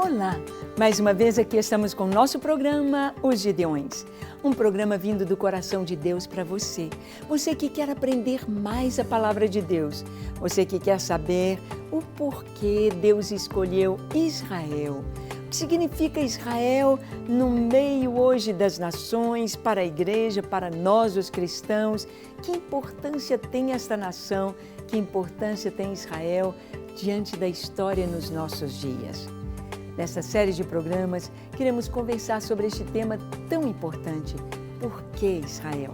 Olá! Mais uma vez aqui estamos com o nosso programa Os Gideões. Um programa vindo do coração de Deus para você. Você que quer aprender mais a palavra de Deus. Você que quer saber o porquê Deus escolheu Israel. O que significa Israel no meio hoje das nações, para a igreja, para nós os cristãos. Que importância tem esta nação? Que importância tem Israel diante da história nos nossos dias? Nesta série de programas, queremos conversar sobre este tema tão importante, por que Israel?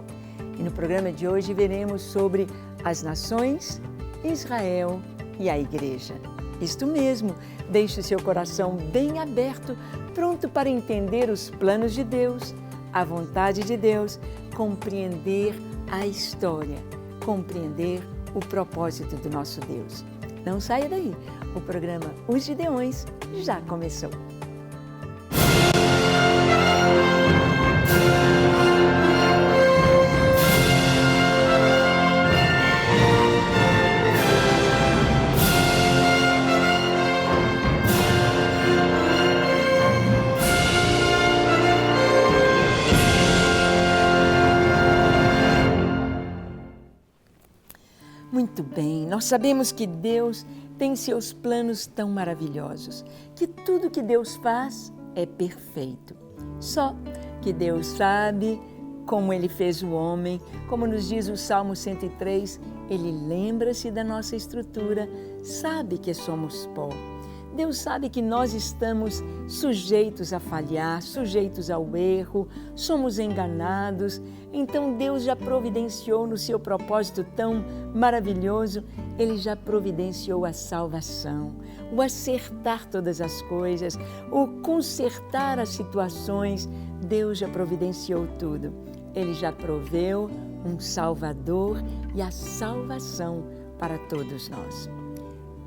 E no programa de hoje veremos sobre as nações, Israel e a igreja. Isto mesmo, deixe o seu coração bem aberto, pronto para entender os planos de Deus, a vontade de Deus, compreender a história, compreender o propósito do nosso Deus. Não saia daí, o programa Os Gideões já começou. Muito bem, nós sabemos que Deus tem seus planos tão maravilhosos, que tudo que Deus faz é perfeito. Só que Deus sabe como Ele fez o homem, como nos diz o Salmo 103, Ele lembra-se da nossa estrutura, sabe que somos pó. Deus sabe que nós estamos sujeitos a falhar, sujeitos ao erro, somos enganados. Então Deus já providenciou no seu propósito tão maravilhoso, Ele já providenciou a salvação, o acertar todas as coisas, o consertar as situações. Deus já providenciou tudo. Ele já proveu um Salvador e a salvação para todos nós.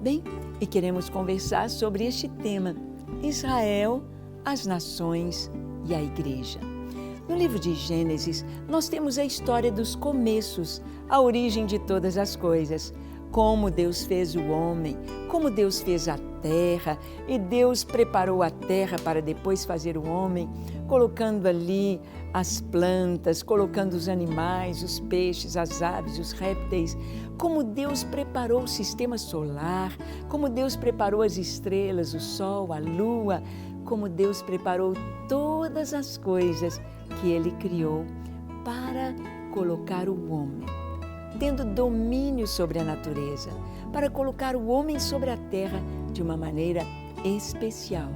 Bem, e queremos conversar sobre este tema, Israel, as nações e a igreja. No livro de Gênesis, nós temos a história dos começos, a origem de todas as coisas, como Deus fez o homem, como Deus fez a terra, e Deus preparou a terra para depois fazer o homem, colocando ali as plantas, colocando os animais, os peixes, as aves, os répteis, como Deus preparou o sistema solar, como Deus preparou as estrelas, o sol, a lua, como Deus preparou todas as coisas que Ele criou para colocar o homem, tendo domínio sobre a natureza, para colocar o homem sobre a terra de uma maneira especial,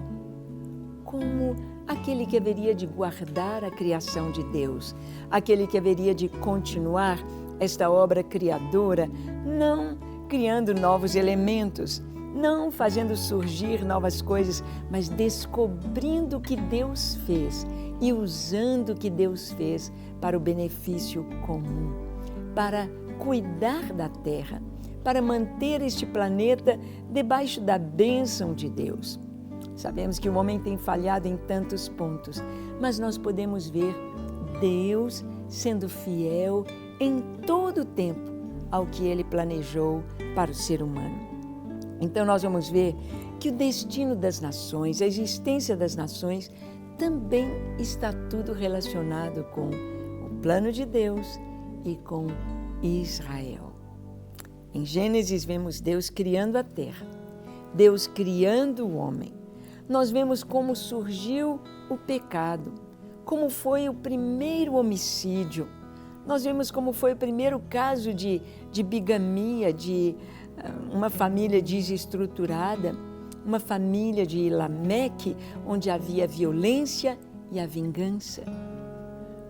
como aquele que haveria de guardar a criação de Deus, aquele que haveria de continuar esta obra criadora, não criando novos elementos, não fazendo surgir novas coisas, mas descobrindo o que Deus fez e usando o que Deus fez para o benefício comum, para cuidar da terra, para manter este planeta debaixo da bênção de Deus. Sabemos que o homem tem falhado em tantos pontos, mas nós podemos ver Deus sendo fiel em todo o tempo ao que Ele planejou para o ser humano. Então nós vamos ver que o destino das nações, a existência das nações, também está tudo relacionado com o plano de Deus e com Israel. Em Gênesis vemos Deus criando a terra, Deus criando o homem. Nós vemos como surgiu o pecado, como foi o primeiro homicídio. Nós vemos como foi o primeiro caso de bigamia, de uma família desestruturada, uma família de Lameque, onde havia violência e a vingança.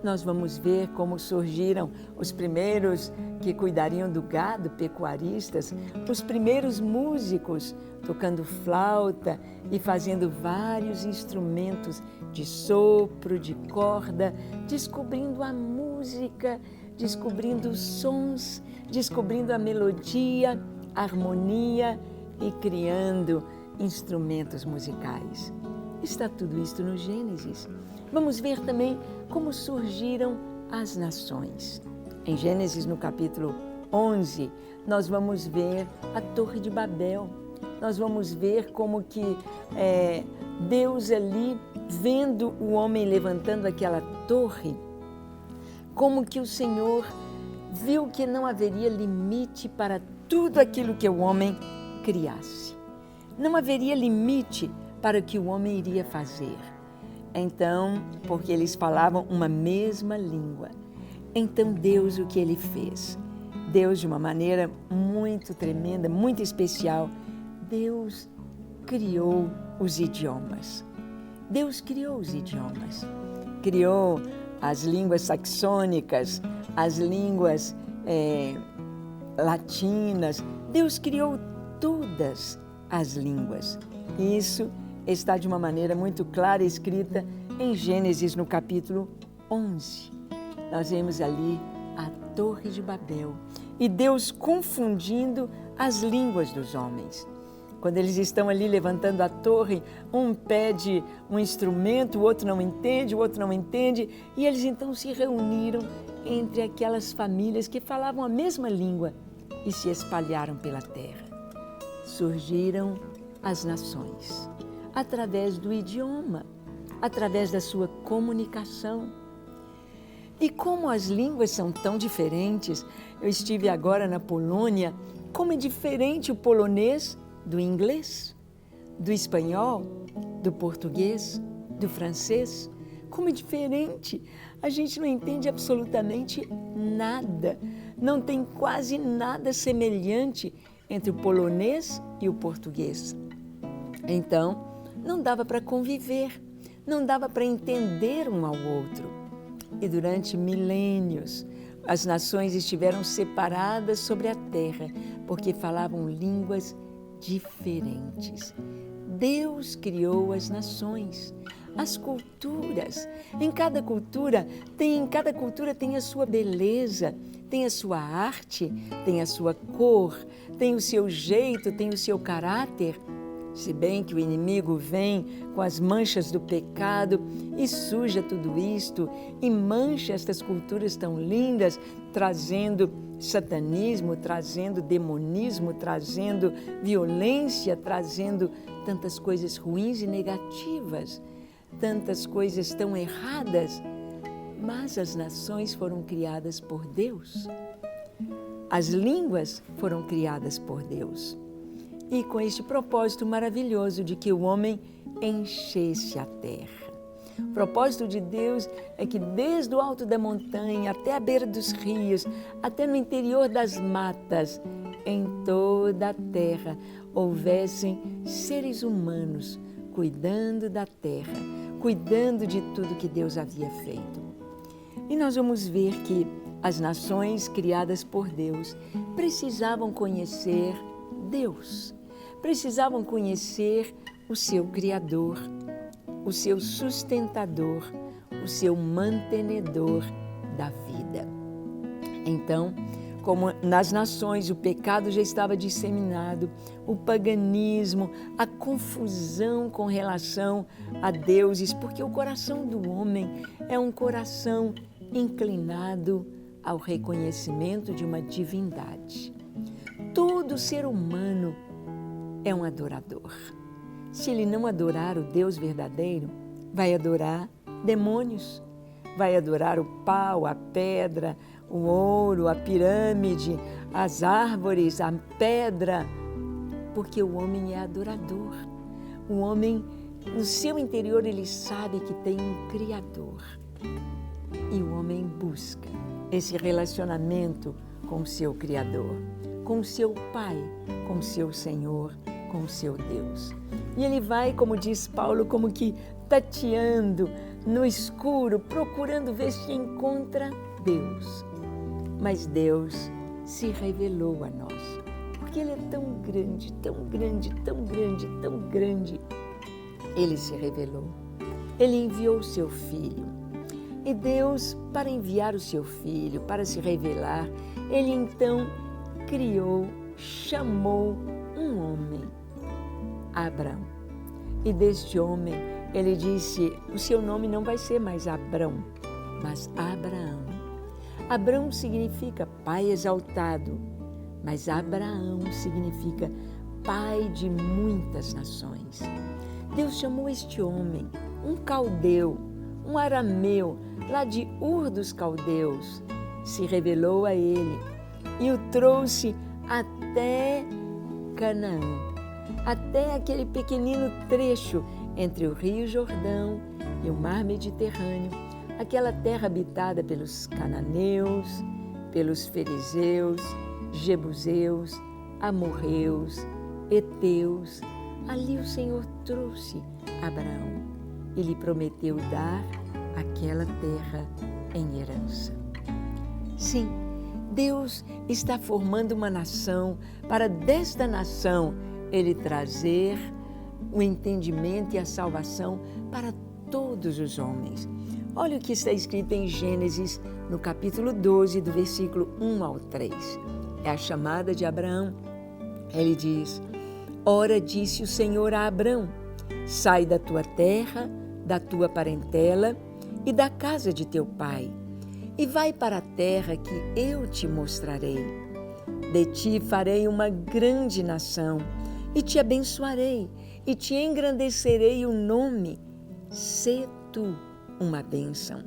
Nós vamos ver como surgiram os primeiros que cuidariam do gado, pecuaristas, os primeiros músicos tocando flauta e fazendo vários instrumentos de sopro, de corda, descobrindo a música, descobrindo os sons, descobrindo a melodia, a harmonia e criando instrumentos musicais. Está tudo isto no Gênesis. Vamos ver também como surgiram as nações. Em Gênesis, no capítulo 11, nós vamos ver a Torre de Babel, nós vamos ver como que Deus ali, vendo o homem levantando aquela torre, como que o Senhor viu que não haveria limite para tudo aquilo que o homem criasse. Não haveria limite para o que o homem iria fazer. Então, porque eles falavam uma mesma língua, então Deus, o que Ele fez? Deus, de uma maneira muito tremenda, muito especial, Deus criou os idiomas. Deus criou os idiomas. Criou as línguas saxônicas, as línguas latinas. Deus criou todas as línguas. Isso está de uma maneira muito clara escrita em Gênesis, no capítulo 11. Nós vemos ali a Torre de Babel e Deus confundindo as línguas dos homens. Quando eles estão ali levantando a torre, um pede um instrumento, o outro não entende, e eles então se reuniram entre aquelas famílias que falavam a mesma língua e se espalharam pela terra. Surgiram as nações, através do idioma, através da sua comunicação. E como as línguas são tão diferentes, eu estive agora na Polônia, como é diferente o polonês do inglês, do espanhol, do português, do francês. Como é diferente! A gente não entende absolutamente nada. Não tem quase nada semelhante entre o polonês e o português. Então, não dava para conviver, não dava para entender um ao outro. E durante milênios, as nações estiveram separadas sobre a terra, porque falavam línguas diferentes. Deus criou as nações, as culturas. Cada cultura tem a sua beleza, tem a sua arte, tem a sua cor, tem o seu jeito, tem o seu caráter. Se bem que o inimigo vem com as manchas do pecado e suja tudo isto e mancha estas culturas tão lindas, trazendo satanismo, trazendo demonismo, trazendo violência, trazendo tantas coisas ruins e negativas, tantas coisas tão erradas. Mas as nações foram criadas por Deus. As línguas foram criadas por Deus. E com este propósito maravilhoso de que o homem enchesse a terra. O propósito de Deus é que desde o alto da montanha até a beira dos rios, até no interior das matas, em toda a terra, houvessem seres humanos cuidando da terra, cuidando de tudo que Deus havia feito. E nós vamos ver que as nações criadas por Deus precisavam conhecer Deus. Precisavam conhecer o seu Criador, o seu sustentador, o seu mantenedor da vida. Então, como nas nações o pecado já estava disseminado, o paganismo, a confusão com relação a deuses, porque o coração do homem é um coração inclinado ao reconhecimento de uma divindade. Todo ser humano é um adorador. Se ele não adorar o Deus verdadeiro, vai adorar demônios, vai adorar o pau, a pedra, o ouro, a pirâmide, as árvores, a pedra, porque o homem é adorador. O homem, no seu interior, ele sabe que tem um Criador. E o homem busca esse relacionamento com o seu Criador, com o seu Pai, com o seu Senhor, com o seu Deus. E ele vai, como diz Paulo, como que tateando no escuro, procurando ver se encontra Deus. Mas Deus se revelou a nós, porque Ele é tão grande, tão grande, tão grande, tão grande. Ele se revelou. Ele enviou o seu Filho. E Deus, para enviar o seu Filho, para se revelar, Ele então criou, chamou um homem, Abraão. E deste homem, Ele disse, o seu nome não vai ser mais Abrão, mas Abraão. Abrão significa pai exaltado, mas Abraão significa pai de muitas nações. Deus chamou este homem, um caldeu, um arameu, lá de Ur dos Caldeus, se revelou a ele e o trouxe até Canaã, até aquele pequenino trecho entre o Rio Jordão e o Mar Mediterrâneo, aquela terra habitada pelos cananeus, pelos fariseus, jebuseus, amorreus, heteus. Ali o Senhor trouxe Abraão e lhe prometeu dar aquela terra em herança. Sim, Deus está formando uma nação para desta nação Ele trazer o entendimento e a salvação para todos os homens. Olha o que está escrito em Gênesis, no capítulo 12, do versículo 1 ao 3. É a chamada de Abraão. Ele diz: Ora, disse o Senhor a Abrão, sai da tua terra, da tua parentela e da casa de teu pai, e vai para a terra que eu te mostrarei. De ti farei uma grande nação, e te abençoarei, e te engrandecerei o nome. Sê tu uma bênção.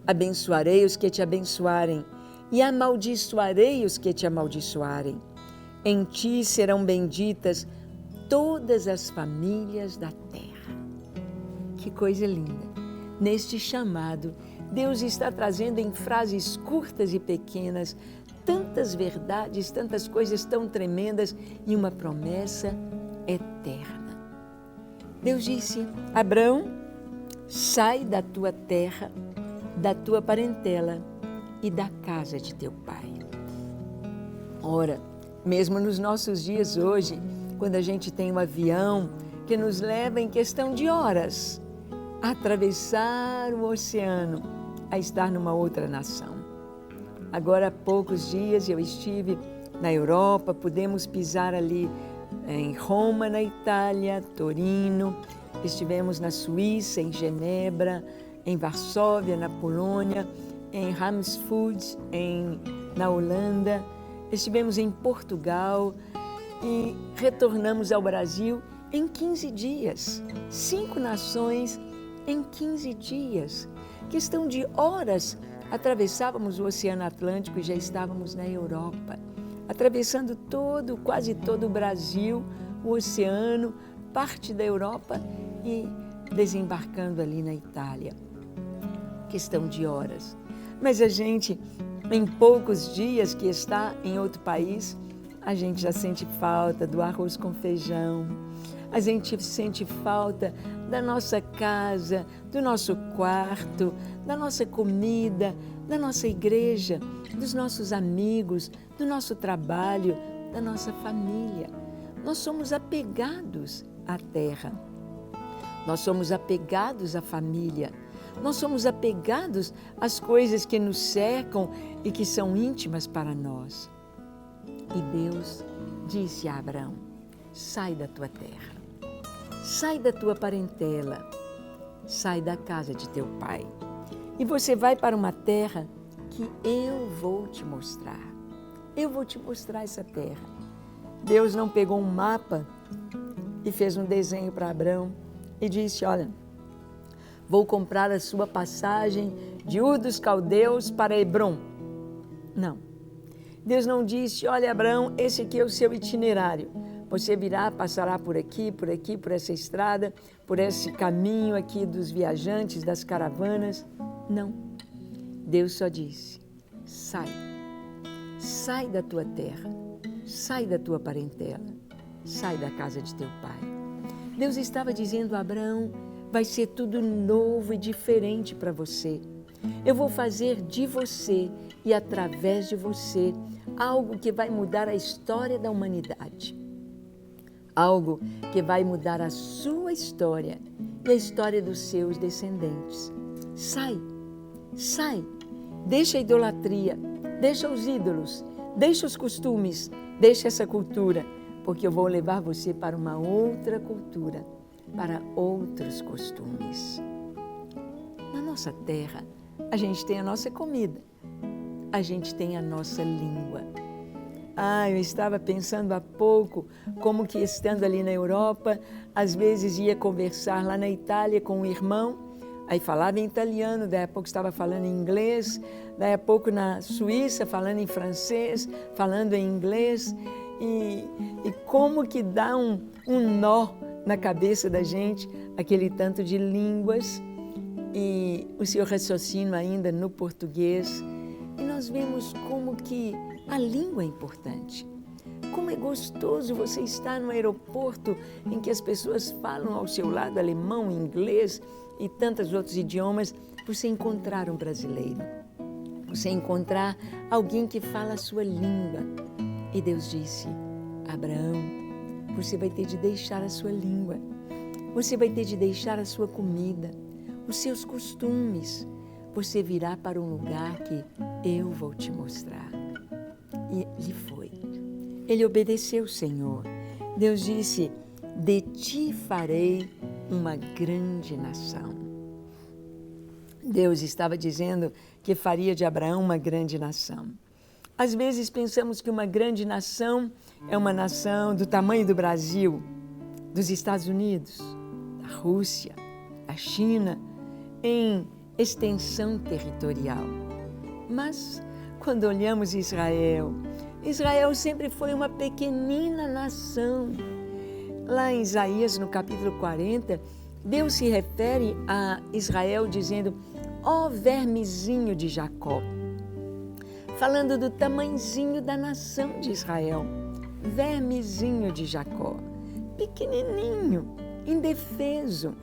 Abençoarei os que te abençoarem, e amaldiçoarei os que te amaldiçoarem. Em ti serão benditas todas as famílias da terra. Que coisa linda! Neste chamado, Deus está trazendo em frases curtas e pequenas tantas verdades, tantas coisas tão tremendas e uma promessa eterna. Deus disse: Abrão, sai da tua terra, da tua parentela e da casa de teu pai. Ora, mesmo nos nossos dias hoje, quando a gente tem um avião que nos leva em questão de horas a atravessar o oceano, a estar numa outra nação. Agora, há poucos dias eu estive na Europa, pudemos pisar ali em Roma, na Itália, Torino, estivemos na Suíça, em Genebra, em Varsóvia, na Polônia, em Amersfoort, na Holanda, estivemos em Portugal e retornamos ao Brasil em 15 dias. 5 nações em 15 dias. Questão de horas, atravessávamos o Oceano Atlântico e já estávamos na Europa, atravessando quase todo o Brasil, o oceano, parte da Europa e desembarcando ali na Itália. Questão de horas. Mas a gente, em poucos dias que está em outro país, a gente já sente falta do arroz com feijão, a gente sente falta da nossa casa, do nosso quarto, da nossa comida, da nossa igreja, dos nossos amigos, do nosso trabalho, da nossa família. Nós somos apegados à terra, nós somos apegados à família, nós somos apegados às coisas que nos cercam e que são íntimas para nós. E Deus disse a Abraão: sai da tua terra, sai da tua parentela, sai da casa de teu pai, e você vai para uma terra que eu vou te mostrar. Eu vou te mostrar essa terra. Deus não pegou um mapa e fez um desenho para Abraão e disse: olha, vou comprar a sua passagem de Ur dos Caldeus para Hebrom. Não. Deus não disse: olha, Abraão, esse aqui é o seu itinerário. Você virá, passará por aqui, por essa estrada, por esse caminho aqui dos viajantes, das caravanas. Não. Deus só disse: sai. Sai da tua terra. Sai da tua parentela. Sai da casa de teu pai. Deus estava dizendo a Abraão: vai ser tudo novo e diferente para você. Eu vou fazer de você e através de você algo que vai mudar a história da humanidade. Algo que vai mudar a sua história e a história dos seus descendentes. Sai, sai, deixa a idolatria, deixa os ídolos, deixa os costumes, deixa essa cultura, porque eu vou levar você para uma outra cultura, para outros costumes. Na nossa terra, a gente tem a nossa comida, a gente tem a nossa língua. Eu estava pensando há pouco como que estando ali na Europa, às vezes ia conversar lá na Itália com um irmão, aí falava em italiano, daí a pouco estava falando em inglês, daí a pouco na Suíça falando em francês, falando em inglês, e como que dá um nó na cabeça da gente, aquele tanto de línguas, e o seu raciocínio ainda no português, e nós vemos como que a língua é importante. Como é gostoso você estar no aeroporto em que as pessoas falam ao seu lado alemão, inglês e tantos outros idiomas, você encontrar um brasileiro, você encontrar alguém que fala a sua língua. E Deus disse: Abraão, você vai ter de deixar a sua língua, você vai ter de deixar a sua comida, os seus costumes, você virá para um lugar que eu vou te mostrar. E ele foi. Ele obedeceu o Senhor. Deus disse: de ti farei uma grande nação. Deus estava dizendo que faria de Abraão uma grande nação. Às vezes pensamos que uma grande nação é uma nação do tamanho do Brasil, dos Estados Unidos, da Rússia, da China, em extensão territorial. Mas quando olhamos Israel, Israel sempre foi uma pequenina nação. Lá em Isaías, no capítulo 40, Deus se refere a Israel dizendo: ó vermezinho de Jacó, falando do tamanzinho da nação de Israel. Vermezinho de Jacó, pequenininho, indefeso.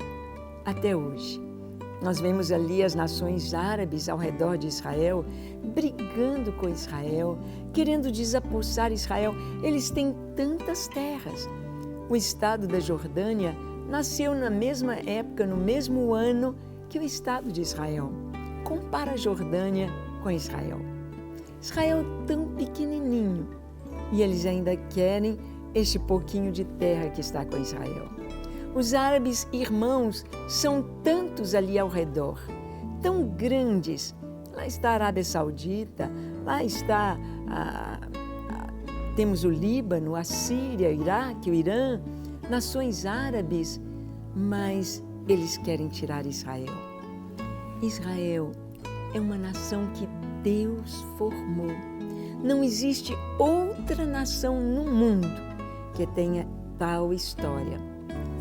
Até hoje, nós vemos ali as nações árabes ao redor de Israel, brigando com Israel, querendo desapossar Israel. Eles têm tantas terras. O estado da Jordânia nasceu na mesma época, no mesmo ano que o estado de Israel. Compara a Jordânia com Israel. Israel tão pequenininho e eles ainda querem este pouquinho de terra que está com Israel. Os árabes irmãos são tantos ali ao redor, tão grandes. Lá está a Arábia Saudita, lá está temos o Líbano, a Síria, o Iraque, o Irã, nações árabes, mas eles querem tirar Israel. Israel é uma nação que Deus formou. Não existe outra nação no mundo que tenha tal história.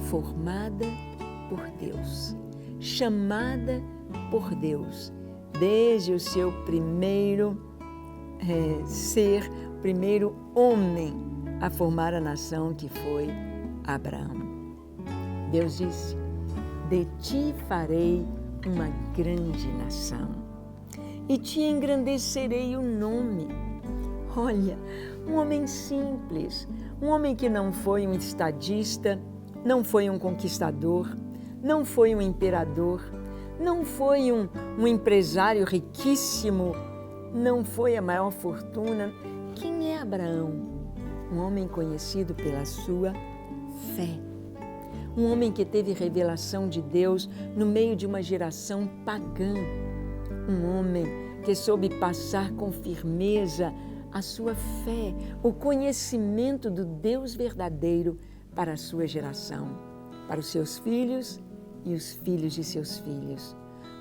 Formada por Deus, chamada por Deus, desde o seu primeiro ser, primeiro homem a formar a nação que foi Abraão. Deus disse: de ti farei uma grande nação e te engrandecerei o nome. Olha, um homem simples, um homem que não foi um estadista, não foi um conquistador, não foi um imperador, não foi um empresário riquíssimo, não foi a maior fortuna. Quem é Abraão? Um homem conhecido pela sua fé. Um homem que teve revelação de Deus no meio de uma geração pagã. Um homem que soube passar com firmeza a sua fé, o conhecimento do Deus verdadeiro para a sua geração, para os seus filhos e os filhos de seus filhos.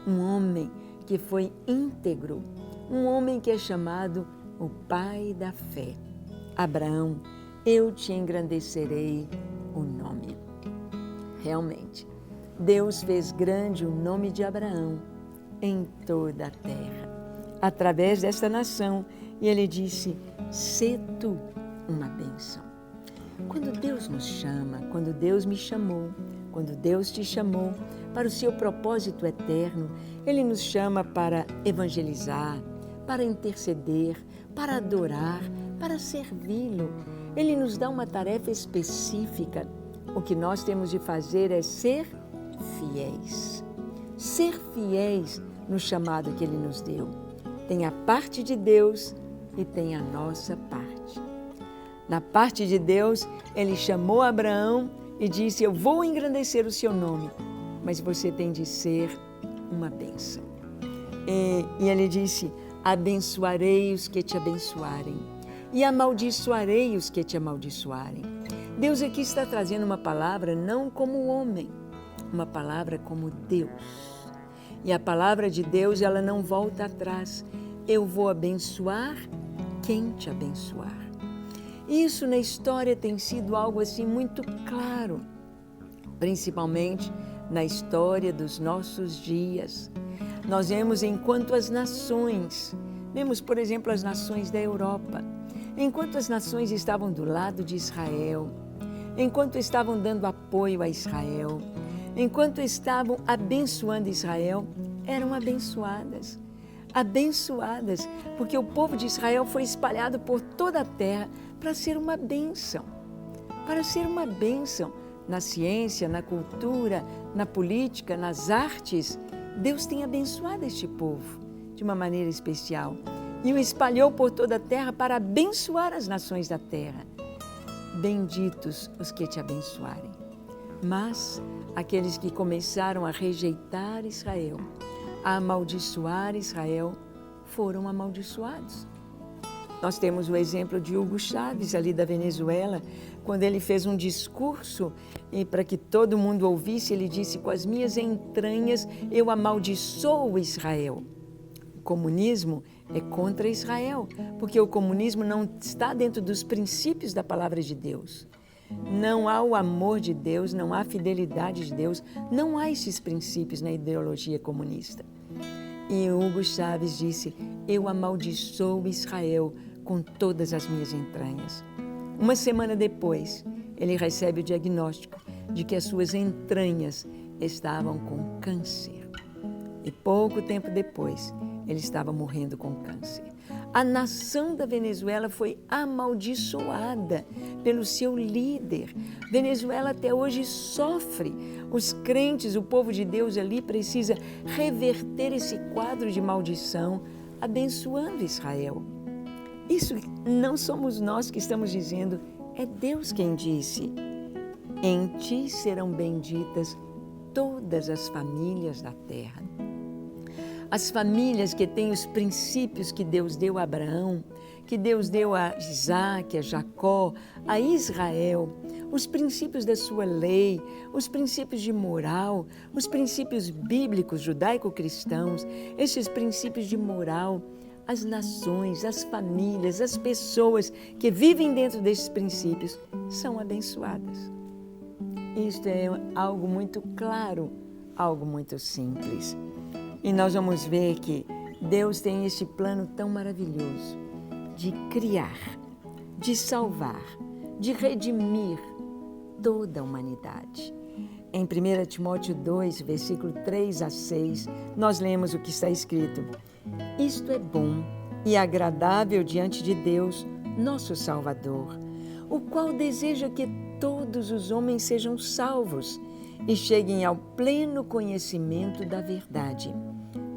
Um homem que foi íntegro, um homem que é chamado o pai da fé. Abraão, eu te engrandecerei o nome. Realmente, Deus fez grande o nome de Abraão em toda a terra, através desta nação, e ele disse: sê tu uma bênção. Quando Deus nos chama, quando Deus me chamou, quando Deus te chamou para o seu propósito eterno, Ele nos chama para evangelizar, para interceder, para adorar, para servi-lo. Ele nos dá uma tarefa específica. O que nós temos de fazer é ser fiéis. Ser fiéis no chamado que Ele nos deu. Tem a parte de Deus e tem a nossa parte. Na parte de Deus, Ele chamou Abraão e disse: eu vou engrandecer o seu nome, mas você tem de ser uma bênção. E Ele disse: abençoarei os que te abençoarem e amaldiçoarei os que te amaldiçoarem. Deus aqui está trazendo uma palavra não como homem, uma palavra como Deus. E a palavra de Deus, ela não volta atrás. Eu vou abençoar quem te abençoar. Isso na história tem sido algo assim muito claro, principalmente na história dos nossos dias. Nós vemos enquanto as nações, vemos, por exemplo, as nações da Europa, enquanto as nações estavam do lado de Israel, enquanto estavam dando apoio a Israel, enquanto estavam abençoando Israel, eram abençoadas. Abençoadas, porque o povo de Israel foi espalhado por toda a terra para ser uma bênção, na ciência, na cultura, na política, nas artes. Deus tem abençoado este povo de uma maneira especial e o espalhou por toda a terra para abençoar as nações da terra. Benditos os que te abençoarem. Mas aqueles que começaram a rejeitar Israel, a amaldiçoar Israel, foram amaldiçoados. Nós temos o exemplo de Hugo Chávez, ali da Venezuela, quando ele fez um discurso e para que todo mundo ouvisse, ele disse: com as minhas entranhas eu amaldiçoo Israel. O comunismo é contra Israel, porque o comunismo não está dentro dos princípios da palavra de Deus. Não há o amor de Deus, não há a fidelidade de Deus, não há esses princípios na ideologia comunista. E Hugo Chávez disse: eu amaldiçoo Israel com todas as minhas entranhas. Uma semana depois, ele recebe o diagnóstico de que as suas entranhas estavam com câncer. E pouco tempo depois, ele estava morrendo com câncer. A nação da Venezuela foi amaldiçoada pelo seu líder. Venezuela até hoje sofre. Os crentes, o povo de Deus ali precisa reverter esse quadro de maldição, abençoando Israel. Isso não somos nós que estamos dizendo, é Deus quem disse. Em ti serão benditas todas as famílias da terra. As famílias que têm os princípios que Deus deu a Abraão, que Deus deu a Isaac, a Jacó, a Israel, os princípios da sua lei, os princípios de moral, os princípios bíblicos judaico-cristãos, esses princípios de moral, as nações, as famílias, as pessoas que vivem dentro desses princípios são abençoadas. Isto é algo muito claro, algo muito simples. E nós vamos ver que Deus tem esse plano tão maravilhoso de criar, de salvar, de redimir toda a humanidade. Em 1 Timóteo 2, versículo 3 a 6, nós lemos o que está escrito: isto é bom e agradável diante de Deus, nosso Salvador, o qual deseja que todos os homens sejam salvos e cheguem ao pleno conhecimento da verdade.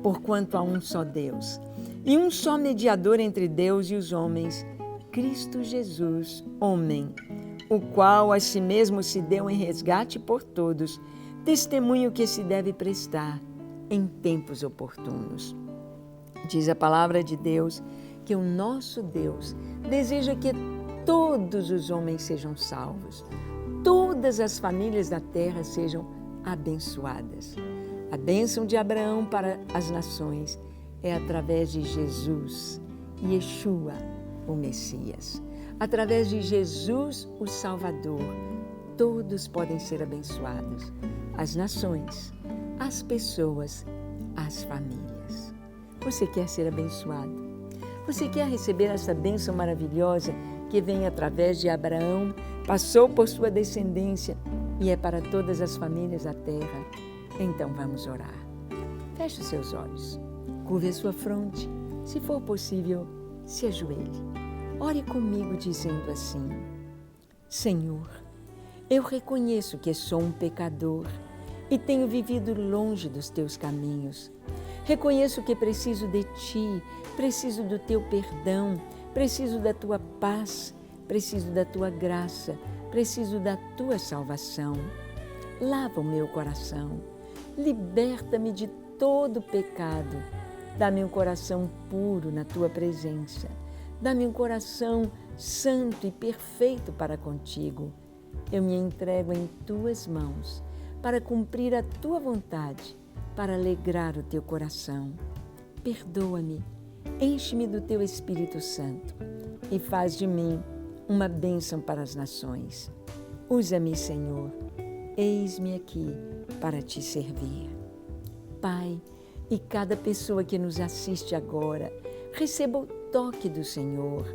Porquanto há um só Deus, e um só mediador entre Deus e os homens, Cristo Jesus, homem, o qual a si mesmo se deu em resgate por todos, testemunho que se deve prestar em tempos oportunos. Diz a palavra de Deus que o nosso Deus deseja que todos os homens sejam salvos, todas as famílias da terra sejam abençoadas. A bênção de Abraão para as nações é através de Jesus, Yeshua, o Messias. Através de Jesus, o Salvador, todos podem ser abençoados. As nações, as pessoas, as famílias. Você quer ser abençoado? Você quer receber essa bênção maravilhosa que vem através de Abraão, passou por sua descendência e é para todas as famílias da terra? Então vamos orar. Feche os seus olhos, curve a sua fronte, se for possível, se ajoelhe. Ore comigo dizendo assim: Senhor, eu reconheço que sou um pecador e tenho vivido longe dos teus caminhos. Reconheço que preciso de ti, preciso do teu perdão, preciso da tua paz, preciso da tua graça, preciso da tua salvação. Lava o meu coração, liberta-me de todo pecado, dá-me um coração puro na tua presença. Dá-me um coração santo e perfeito para contigo. Eu me entrego em tuas mãos para cumprir a tua vontade, para alegrar o teu coração. Perdoa-me, enche-me do teu Espírito Santo e faz de mim uma bênção para as nações. Usa-me, Senhor, eis-me aqui para te servir. Pai, e cada pessoa que nos assiste agora, receba o toque do Senhor,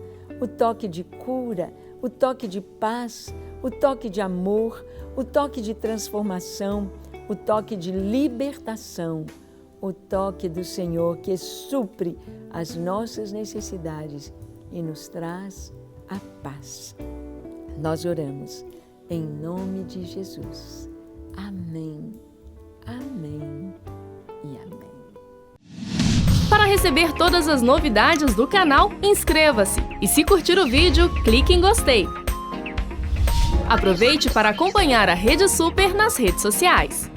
o toque de cura, o toque de paz, o toque de amor, o toque de transformação, o toque de libertação, o toque do Senhor que supre as nossas necessidades e nos traz a paz. Nós oramos em nome de Jesus. Amém, amém e amém. Para receber todas as novidades do canal, inscreva-se e, se curtir o vídeo, clique em gostei. Aproveite para acompanhar a Rede Super nas redes sociais.